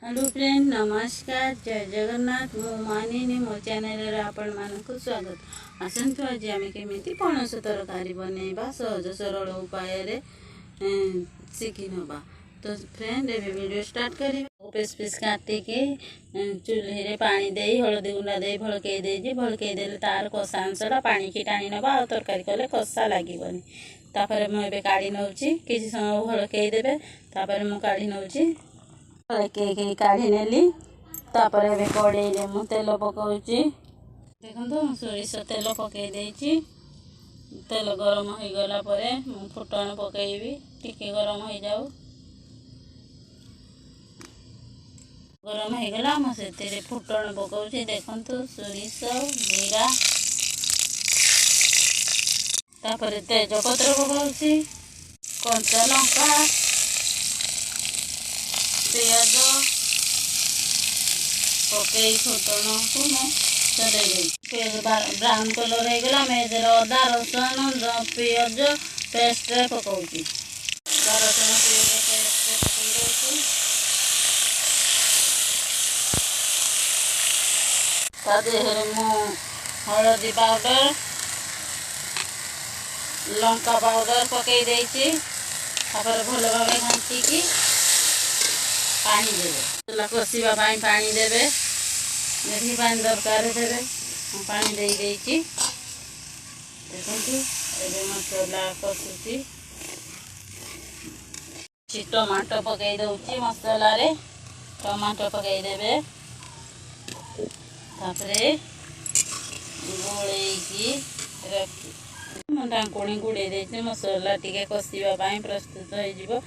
Hello friend नमस्कार जय जगन्नाथ मो मानिनी मो चैनल आपण मानक स्वागत आसतु आज आम केमी पणस तरकारी बनैबा सहज सरल उपाय शिखी नवा। तो फ्रेंड ए वीडियो स्टार्ट कर पीस पीस काटिकी चूल्ही रे पानी दे हलदी गुंडा दे भड़कई दे भड़कई देले तार कषा अंशटा पानी की टाणी नवा आ तरकारी कले कषा लगभग। तापर मुझे काढ़ी नौची किसी समय भड़कई देवे तापर मु काढ़ी नौची भड़कई काढ़ी नेली। तापर ए कड़े मु तेल पकाउची देखो सोरिष तेल पकई देइची। तेल गरम हो गला परे मु फुटण पकईबी टिके गरम हो जाऊ। गरम हो गला मु से फुटण पकाउची देखो सोरिष जीरा तापर तेजपत्र पकाउची कंचा लंका पियाज पकई फुटण को पियाज ब्राउन कलर हो गला मैं अदा रसुन पियाज पेस्ट पकाउची रसुन पियाज पेस्ट पकई दउची। ता देहरे मु हलदी पाउडर लंका पाउडर पकई देइची। तापर भल भाव घांटी पानी देवे कषिबा पानी देवे देखी पानी दरकार देवे पानी दे देइची। देखु ए मसला कषुची टमाटो पकई दउची मसला रे टमाटो पकई देवे तापरे गोलेकी रखी ढाकुणी गुड़े देइची मसला टिके कषिबा प्रस्तुत हो जिवो।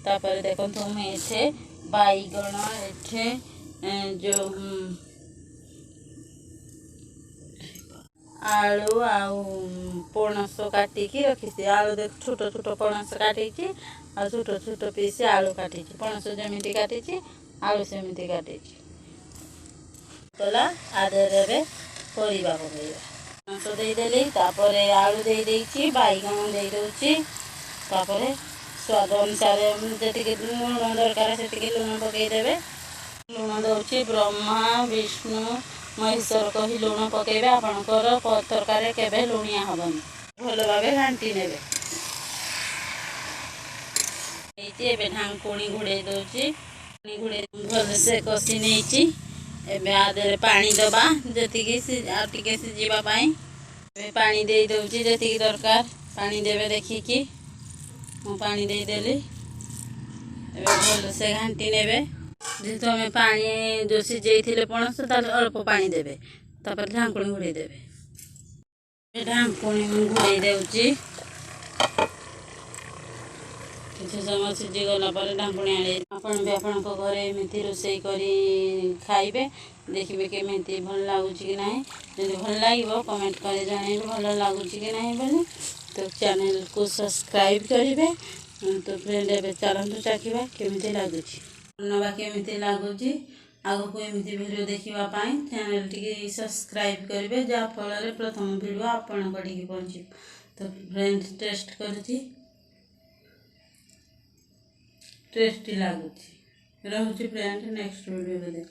तापर देखो मुझे बैगण एठे जो आलू आउ पणस काटिकी रखी आलू देख छोट छोट पणस काटी आ छोट छोट पीस आलू काटी पणस जमी काटी आलू सेमती काटी कला आधे परिवा पकईवा पणस देदेली तापर आलू दे देइची बैगण दे दउची तापर स्वाद अनुसार जी लुण दरकार से लुण पकईदेवे। लुण दौची ब्रह्मा विष्णु महेश्वर कही लुण पकईबे आपणकर तरकारी केबे लुणिया हबनी भल भाव घांटी नेबे। एबे ढाकुणी घोड़े दउची घोड़े भल से कषि नेइची। एबे आदे पानी दबा जतिकी टिके सिझिबा पाई पानी दे दउची जतिकी दरकार पानी देवे देखिकी मु पानी दे देली। भल से घांटी नेबे जेहेतु आम पानी जो सिझे पणस अल्प पानी देवे तापर ढाकुणी घोड़े देवे ढाकुणी घोड़े देउची किसी समय सिझी गला ढाकुणी आने आपण भी आपण घरे एमती रोषे करी खाइबे देखिए केमी भल लगुच कि ना जब भल लगे कमेंट कर जन भल लगुच कि ना बोली तो चैनल को सब्सक्राइब करेंगे। तो फ्रेंड ए चलते चाखा केमी लगुच नवा केमी लगुच आगक एमती वीडियो देखापी चैनल टी सब्सक्राइब करेंगे जहाँफल प्रथम वीडियो आपण पहुँच। तो फ्रेंड टेस्ट कर टेस्टी लगुच रोचे फ्रेंड नेक्स्ट वीडियो देख।